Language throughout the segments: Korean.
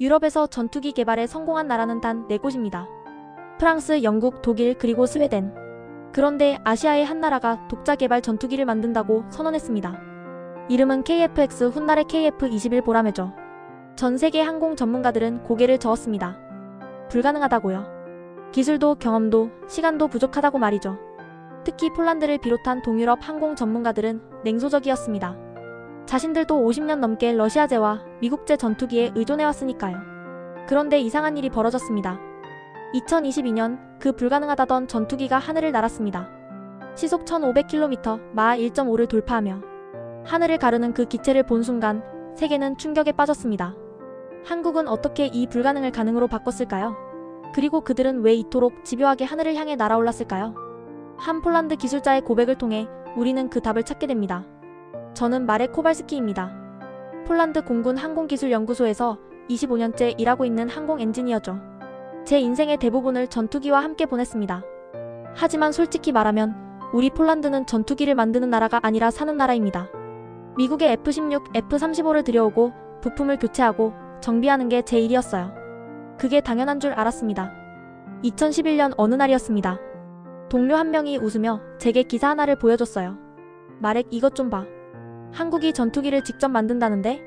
유럽에서 전투기 개발에 성공한 나라는 단 4곳입니다. 프랑스, 영국, 독일, 그리고 스웨덴. 그런데 아시아의 한 나라가 독자 개발 전투기를 만든다고 선언했습니다. 이름은 KF-X 훗날의 KF-21 보라매죠. 전 세계 항공 전문가들은 고개를 저었습니다. 불가능하다고요. 기술도 경험도 시간도 부족하다고 말이죠. 특히 폴란드를 비롯한 동유럽 항공 전문가들은 냉소적이었습니다. 자신들도 50년 넘게 러시아제와 미국제 전투기에 의존해왔으니까요. 그런데 이상한 일이 벌어졌습니다. 2022년 그 불가능하다던 전투기가 하늘을 날았습니다. 시속 1500km, 마하 1.5를 돌파하며 하늘을 가르는 그 기체를 본 순간 세계는 충격에 빠졌습니다. 한국은 어떻게 이 불가능을 가능으로 바꿨을까요? 그리고 그들은 왜 이토록 집요하게 하늘을 향해 날아올랐을까요? 한 폴란드 기술자의 고백을 통해 우리는 그 답을 찾게 됩니다. 저는 마렉 코발스키입니다. 폴란드 공군 항공기술연구소에서 25년째 일하고 있는 항공 엔지니어죠. 제 인생의 대부분을 전투기와 함께 보냈습니다. 하지만 솔직히 말하면 우리 폴란드는 전투기를 만드는 나라가 아니라 사는 나라입니다. 미국의 F-16, F-35를 들여오고 부품을 교체하고 정비하는 게 제 일이었어요. 그게 당연한 줄 알았습니다. 2011년 어느 날이었습니다. 동료 한 명이 웃으며 제게 기사 하나를 보여줬어요. 마렉, 이것 좀 봐. 한국이 전투기를 직접 만든다는데?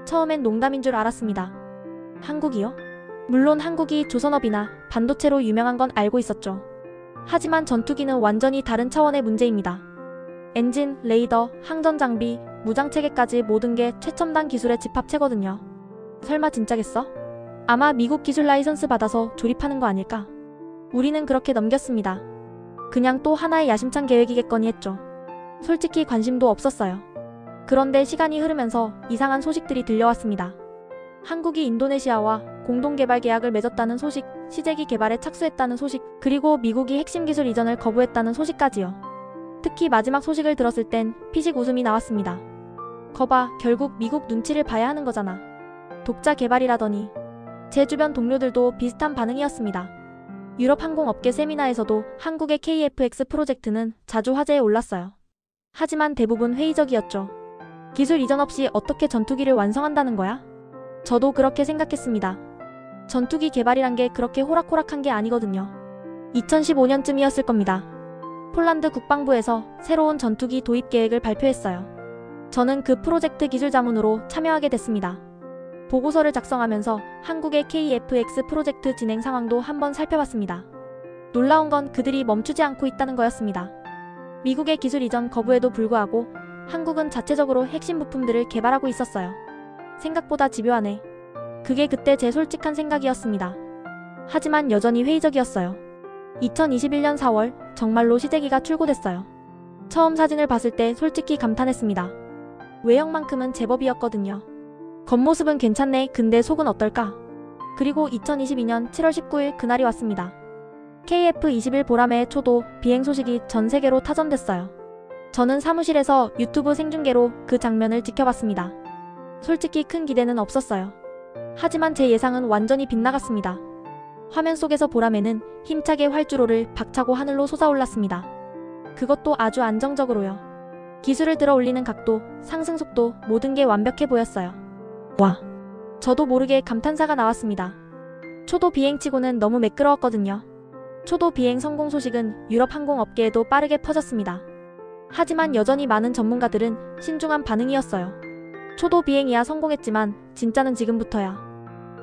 처음엔 농담인 줄 알았습니다. 한국이요? 물론 한국이 조선업이나 반도체로 유명한 건 알고 있었죠. 하지만 전투기는 완전히 다른 차원의 문제입니다. 엔진, 레이더, 항전 장비, 무장체계까지 모든 게 최첨단 기술의 집합체거든요. 설마 진짜겠어? 아마 미국 기술 라이선스 받아서 조립하는 거 아닐까? 우리는 그렇게 넘겼습니다. 그냥 또 하나의 야심찬 계획이겠거니 했죠. 솔직히 관심도 없었어요. 그런데 시간이 흐르면서 이상한 소식들이 들려왔습니다. 한국이 인도네시아와 공동개발 계약을 맺었다는 소식, 시제기 개발에 착수했다는 소식, 그리고 미국이 핵심 기술 이전을 거부했다는 소식까지요. 특히 마지막 소식을 들었을 땐 피식 웃음이 나왔습니다. 거봐, 결국 미국 눈치를 봐야 하는 거잖아. 독자 개발이라더니. 제 주변 동료들도 비슷한 반응이었습니다. 유럽 항공업계 세미나에서도 한국의 KF-X 프로젝트는 자주 화제에 올랐어요. 하지만 대부분 회의적이었죠. 기술 이전 없이 어떻게 전투기를 완성한다는 거야? 저도 그렇게 생각했습니다. 전투기 개발이란 게 그렇게 호락호락한 게 아니거든요. 2015년쯤이었을 겁니다. 폴란드 국방부에서 새로운 전투기 도입 계획을 발표했어요. 저는 그 프로젝트 기술 자문으로 참여하게 됐습니다. 보고서를 작성하면서 한국의 KF-X 프로젝트 진행 상황도 한번 살펴봤습니다. 놀라운 건 그들이 멈추지 않고 있다는 거였습니다. 미국의 기술 이전 거부에도 불구하고 한국은 자체적으로 핵심 부품들을 개발하고 있었어요. 생각보다 집요하네. 그게 그때 제 솔직한 생각이었습니다. 하지만 여전히 회의적이었어요. 2021년 4월 정말로 시제기가 출고됐어요. 처음 사진을 봤을 때 솔직히 감탄했습니다. 외형만큼은 제법이었거든요. 겉모습은 괜찮네. 근데 속은 어떨까? 그리고 2022년 7월 19일 그날이 왔습니다. KF-21 보라매의 초도 비행 소식이 전 세계로 타전됐어요. 저는 사무실에서 유튜브 생중계로 그 장면을 지켜봤습니다. 솔직히 큰 기대는 없었어요. 하지만 제 예상은 완전히 빗나갔습니다. 화면 속에서 보라매는 힘차게 활주로를 박차고 하늘로 솟아올랐습니다. 그것도 아주 안정적으로요. 기술을 들어 올리는 각도, 상승 속도 모든 게 완벽해 보였어요. 와! 저도 모르게 감탄사가 나왔습니다. 초도 비행치고는 너무 매끄러웠거든요. 초도 비행 성공 소식은 유럽 항공업계에도 빠르게 퍼졌습니다. 하지만 여전히 많은 전문가들은 신중한 반응이었어요. 초도 비행이야 성공했지만 진짜는 지금부터야.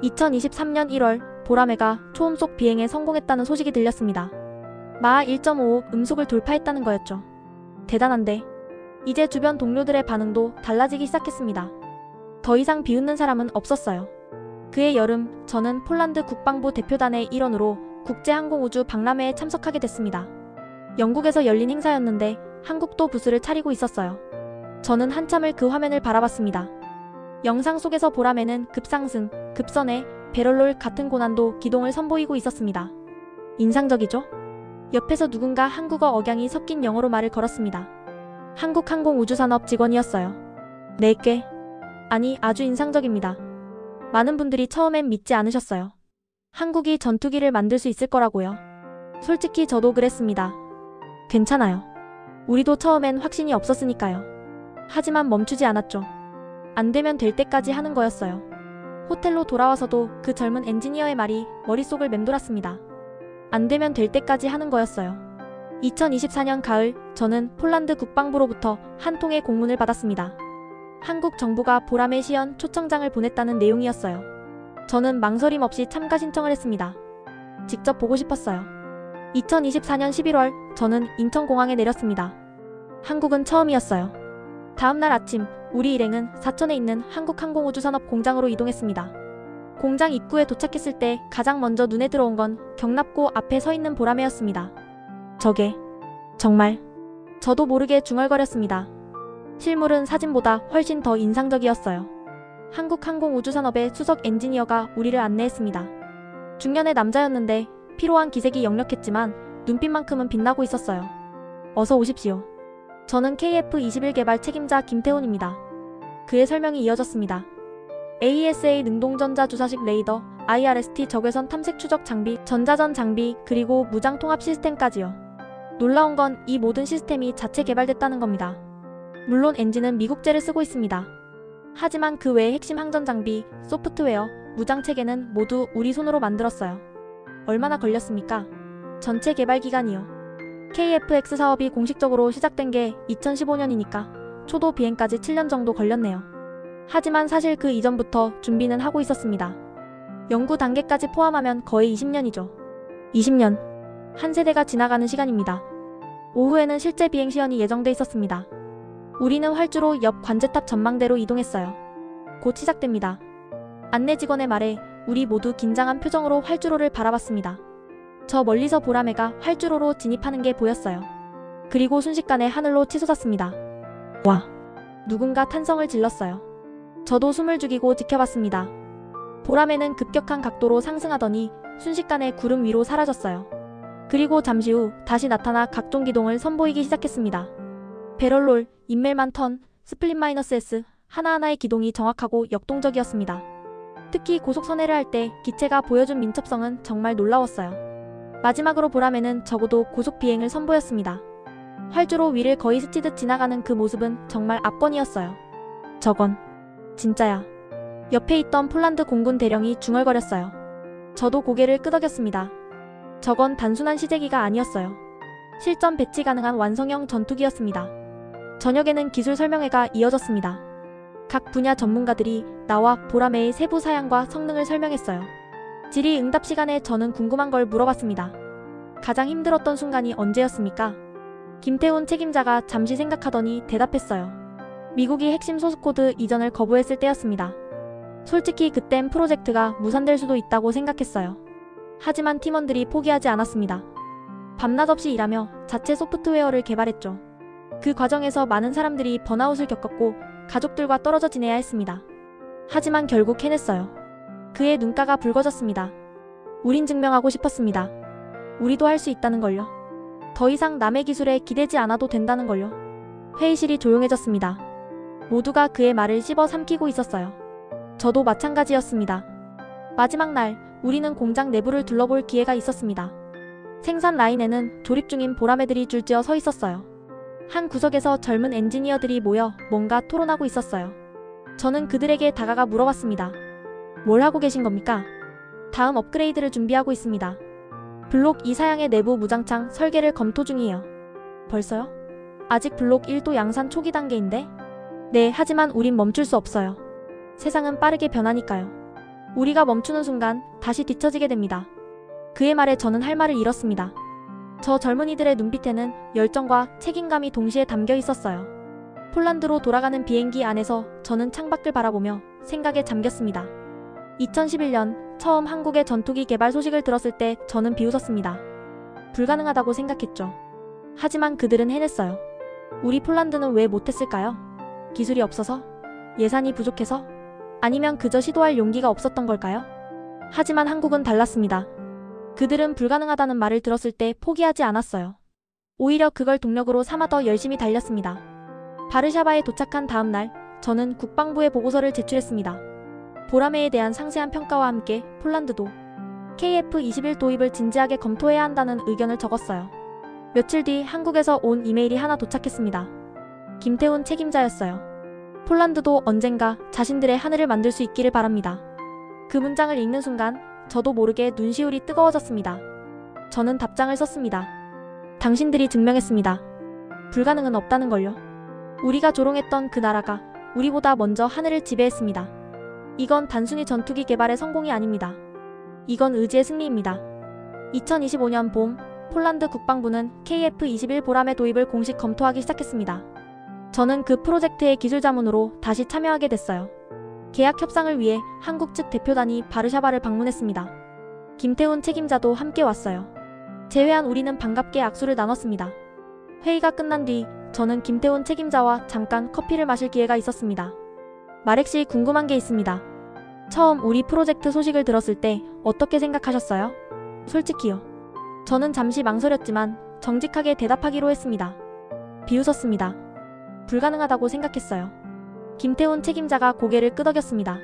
2023년 1월 보라매가 초음속 비행에 성공했다는 소식이 들렸습니다. 마하 1.5 음속을 돌파했다는 거였죠. 대단한데. 이제 주변 동료들의 반응도 달라지기 시작했습니다. 더 이상 비웃는 사람은 없었어요. 그해 여름 저는 폴란드 국방부 대표단의 일원으로 국제항공우주 박람회에 참석하게 됐습니다. 영국에서 열린 행사였는데 한국도 부스를 차리고 있었어요. 저는 한참을 그 화면을 바라봤습니다. 영상 속에서 보라매는 급상승, 급선회, 배럴롤 같은 고난도 기동을 선보이고 있었습니다. 인상적이죠? 옆에서 누군가 한국어 억양이 섞인 영어로 말을 걸었습니다. 한국항공우주산업 직원이었어요. 네 꽤. 아니, 아주 인상적입니다. 많은 분들이 처음엔 믿지 않으셨어요. 한국이 전투기를 만들 수 있을 거라고요. 솔직히 저도 그랬습니다. 괜찮아요. 우리도 처음엔 확신이 없었으니까요. 하지만 멈추지 않았죠. 안 되면 될 때까지 하는 거였어요. 호텔로 돌아와서도 그 젊은 엔지니어의 말이 머릿속을 맴돌았습니다. 안 되면 될 때까지 하는 거였어요. 2024년 가을, 저는 폴란드 국방부로부터 한 통의 공문을 받았습니다. 한국 정부가 보람의 시연 초청장을 보냈다는 내용이었어요. 저는 망설임 없이 참가 신청을 했습니다. 직접 보고 싶었어요. 2024년 11월, 저는 인천공항에 내렸습니다. 한국은 처음이었어요. 다음날 아침, 우리 일행은 사천에 있는 한국항공우주산업 공장으로 이동했습니다. 공장 입구에 도착했을 때 가장 먼저 눈에 들어온 건 경납고 앞에 서 있는 보라매였습니다. 저게 정말 저도 모르게 중얼거렸습니다. 실물은 사진보다 훨씬 더 인상적이었어요. 한국항공우주산업의 수석 엔지니어가 우리를 안내했습니다. 중년의 남자였는데 피로한 기색이 역력했지만 눈빛만큼은 빛나고 있었어요. 어서 오십시오. 저는 KF-21 개발 책임자 김태훈입니다. 그의 설명이 이어졌습니다. AESA 능동전자 주사식 레이더, IRST 적외선 탐색 추적 장비, 전자전 장비, 그리고 무장 통합 시스템까지요. 놀라운 건 이 모든 시스템이 자체 개발됐다는 겁니다. 물론 엔진은 미국제를 쓰고 있습니다. 하지만 그 외의 핵심 항전 장비, 소프트웨어, 무장 체계는 모두 우리 손으로 만들었어요. 얼마나 걸렸습니까? 전체 개발 기간이요. KF-X 사업이 공식적으로 시작된 게 2015년이니까 초도 비행까지 7년 정도 걸렸네요. 하지만 사실 그 이전부터 준비는 하고 있었습니다. 연구 단계까지 포함하면 거의 20년이죠. 20년. 한 세대가 지나가는 시간입니다. 오후에는 실제 비행 시연이 예정돼 있었습니다. 우리는 활주로 옆 관제탑 전망대로 이동했어요. 곧 시작됩니다. 안내 직원의 말에 우리 모두 긴장한 표정으로 활주로를 바라봤습니다. 저 멀리서 보라매가 활주로로 진입하는 게 보였어요. 그리고 순식간에 하늘로 치솟았습니다. 와! 누군가 탄성을 질렀어요. 저도 숨을 죽이고 지켜봤습니다. 보라매는 급격한 각도로 상승하더니 순식간에 구름 위로 사라졌어요. 그리고 잠시 후 다시 나타나 각종 기동을 선보이기 시작했습니다. 배럴롤, 인멜만 턴, 스플릿-S 하나하나의 기동이 정확하고 역동적이었습니다. 특히 고속 선회를 할 때 기체가 보여준 민첩성은 정말 놀라웠어요. 마지막으로 보라매는 적어도 고속 비행을 선보였습니다. 활주로 위를 거의 스치듯 지나가는 그 모습은 정말 압권이었어요. 저건 진짜야. 옆에 있던 폴란드 공군 대령이 중얼거렸어요. 저도 고개를 끄덕였습니다. 저건 단순한 시제기가 아니었어요. 실전 배치 가능한 완성형 전투기였습니다. 저녁에는 기술 설명회가 이어졌습니다. 각 분야 전문가들이 나와 보라매의 세부 사양과 성능을 설명했어요. 질의응답 시간에 저는 궁금한 걸 물어봤습니다. 가장 힘들었던 순간이 언제였습니까? 김태훈 책임자가 잠시 생각하더니 대답했어요. 미국이 핵심 소스코드 이전을 거부했을 때였습니다. 솔직히 그땐 프로젝트가 무산될 수도 있다고 생각했어요. 하지만 팀원들이 포기하지 않았습니다. 밤낮 없이 일하며 자체 소프트웨어를 개발했죠. 그 과정에서 많은 사람들이 번아웃을 겪었고 가족들과 떨어져 지내야 했습니다. 하지만 결국 해냈어요. 그의 눈가가 붉어졌습니다. 우린 증명하고 싶었습니다. 우리도 할 수 있다는 걸요. 더 이상 남의 기술에 기대지 않아도 된다는 걸요. 회의실이 조용해졌습니다. 모두가 그의 말을 씹어 삼키고 있었어요. 저도 마찬가지였습니다. 마지막 날, 우리는 공장 내부를 둘러볼 기회가 있었습니다. 생산 라인에는 조립 중인 보라매들이 줄지어 서 있었어요. 한 구석에서 젊은 엔지니어들이 모여 뭔가 토론하고 있었어요. 저는 그들에게 다가가 물어봤습니다. 뭘 하고 계신 겁니까? 다음 업그레이드를 준비하고 있습니다. 블록 2 사양의 내부 무장창 설계를 검토 중이에요. 벌써요? 아직 블록 1도 양산 초기 단계인데? 네, 하지만 우린 멈출 수 없어요. 세상은 빠르게 변하니까요. 우리가 멈추는 순간 다시 뒤처지게 됩니다. 그의 말에 저는 할 말을 잃었습니다. 저 젊은이들의 눈빛에는 열정과 책임감이 동시에 담겨 있었어요. 폴란드로 돌아가는 비행기 안에서 저는 창밖을 바라보며 생각에 잠겼습니다. 2011년 처음 한국의 전투기 개발 소식을 들었을 때 저는 비웃었습니다. 불가능하다고 생각했죠. 하지만 그들은 해냈어요. 우리 폴란드는 왜 못했을까요? 기술이 없어서? 예산이 부족해서? 아니면 그저 시도할 용기가 없었던 걸까요? 하지만 한국은 달랐습니다. 그들은 불가능하다는 말을 들었을 때 포기하지 않았어요. 오히려 그걸 동력으로 삼아 더 열심히 달렸습니다. 바르샤바에 도착한 다음 날, 저는 국방부에 보고서를 제출했습니다. 보라매에 대한 상세한 평가와 함께 폴란드도 KF-21 도입을 진지하게 검토해야 한다는 의견을 적었어요. 며칠 뒤 한국에서 온 이메일이 하나 도착했습니다. 김태훈 책임자였어요. 폴란드도 언젠가 자신들의 하늘을 만들 수 있기를 바랍니다. 그 문장을 읽는 순간 저도 모르게 눈시울이 뜨거워졌습니다. 저는 답장을 썼습니다. 당신들이 증명했습니다. 불가능은 없다는 걸요. 우리가 조롱했던 그 나라가 우리보다 먼저 하늘을 지배했습니다. 이건 단순히 전투기 개발의 성공이 아닙니다. 이건 의지의 승리입니다. 2025년 봄, 폴란드 국방부는 KF-21 보람의 도입을 공식 검토하기 시작했습니다. 저는 그 프로젝트의 기술 자문으로 다시 참여하게 됐어요. 계약 협상을 위해 한국 측 대표단이 바르샤바를 방문했습니다. 김태훈 책임자도 함께 왔어요. 제외한 우리는 반갑게 악수를 나눴습니다. 회의가 끝난 뒤 저는 김태훈 책임자와 잠깐 커피를 마실 기회가 있었습니다. 마렉 씨, 궁금한 게 있습니다. 처음 우리 프로젝트 소식을 들었을 때 어떻게 생각하셨어요? 솔직히요. 저는 잠시 망설였지만 정직하게 대답하기로 했습니다. 비웃었습니다. 불가능하다고 생각했어요. 김태훈 책임자가 고개를 끄덕였습니다.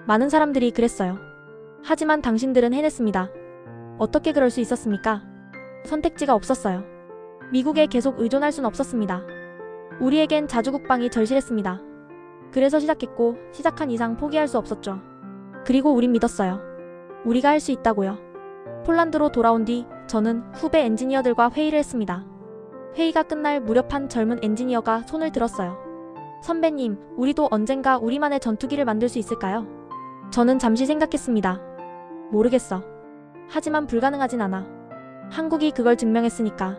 많은 사람들이 그랬어요. 하지만 당신들은 해냈습니다. 어떻게 그럴 수 있었습니까? 선택지가 없었어요. 미국에 계속 의존할 순 없었습니다. 우리에겐 자주국방이 절실했습니다. 그래서 시작했고 시작한 이상 포기할 수 없었죠. 그리고 우린 믿었어요. 우리가 할 수 있다고요. 폴란드로 돌아온 뒤 저는 후배 엔지니어들과 회의를 했습니다. 회의가 끝날 무렵 한 젊은 엔지니어가 손을 들었어요. 선배님, 우리도 언젠가 우리만의 전투기를 만들 수 있을까요? 저는 잠시 생각했습니다. 모르겠어. 하지만 불가능하진 않아. 한국이 그걸 증명했으니까.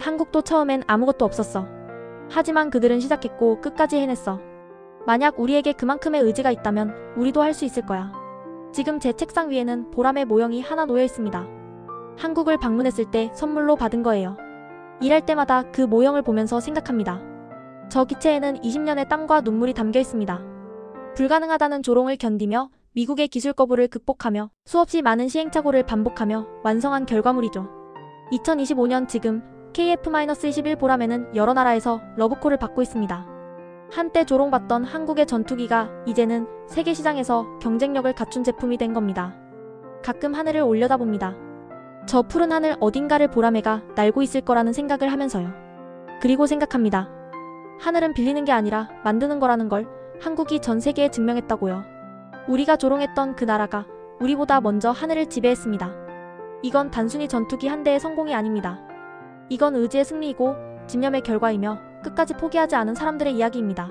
한국도 처음엔 아무것도 없었어. 하지만 그들은 시작했고 끝까지 해냈어. 만약 우리에게 그만큼의 의지가 있다면 우리도 할 수 있을 거야. 지금 제 책상 위에는 보람의 모형이 하나 놓여 있습니다. 한국을 방문했을 때 선물로 받은 거예요. 일할 때마다 그 모형을 보면서 생각합니다. 저 기체에는 20년의 땀과 눈물이 담겨 있습니다. 불가능하다는 조롱을 견디며 미국의 기술 거부를 극복하며 수없이 많은 시행착오를 반복하며 완성한 결과물이죠. 2025년 지금 KF-21 보람에는 여러 나라에서 러브콜을 받고 있습니다. 한때 조롱받던 한국의 전투기가 이제는 세계 시장에서 경쟁력을 갖춘 제품이 된 겁니다. 가끔 하늘을 올려다봅니다. 저 푸른 하늘 어딘가를 보람애가 날고 있을 거라는 생각을 하면서요. 그리고 생각합니다. 하늘은 빌리는 게 아니라 만드는 거라는 걸 한국이 전 세계에 증명했다고요. 우리가 조롱했던 그 나라가 우리보다 먼저 하늘을 지배했습니다. 이건 단순히 전투기 한 대의 성공이 아닙니다. 이건 의지의 승리이고 집념의 결과이며 끝까지 포기하지 않은 사람들의 이야기입니다.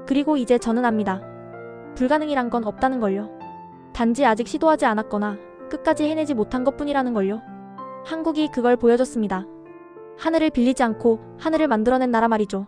그리고 이제 저는 압니다. 불가능이란 건 없다는 걸요. 단지 아직 시도하지 않았거나 끝까지 해내지 못한 것뿐이라는 걸요. 한국이 그걸 보여줬습니다. 하늘을 빌리지 않고 하늘을 만들어낸 나라 말이죠.